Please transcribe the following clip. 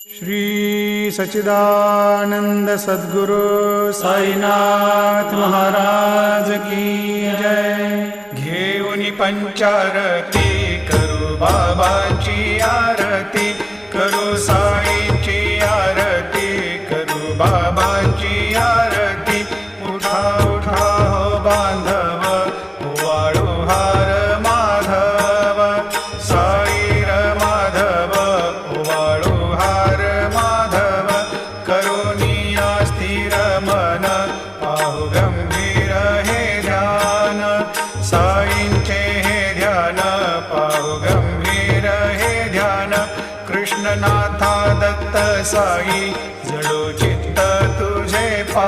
श्री सच्चिदानंद सद्गुरु साईनाथ महाराज की जय। घेऊन पंचारती करू बाबाची आरती, करू साईंची आरती, करू बाबांची आरती। उठा उठा हो बांधव, वाळू हार माधव, साई र माधव, वाळू हार माधव। करुणिया स्थिर मन, पाहु गंभीर हे ध्यान, साईंचे हे ध्यान, पाहु गंभीर हे ध्यान। कृष्णनाथा दत्त साई, जडो चित्त तुझे पा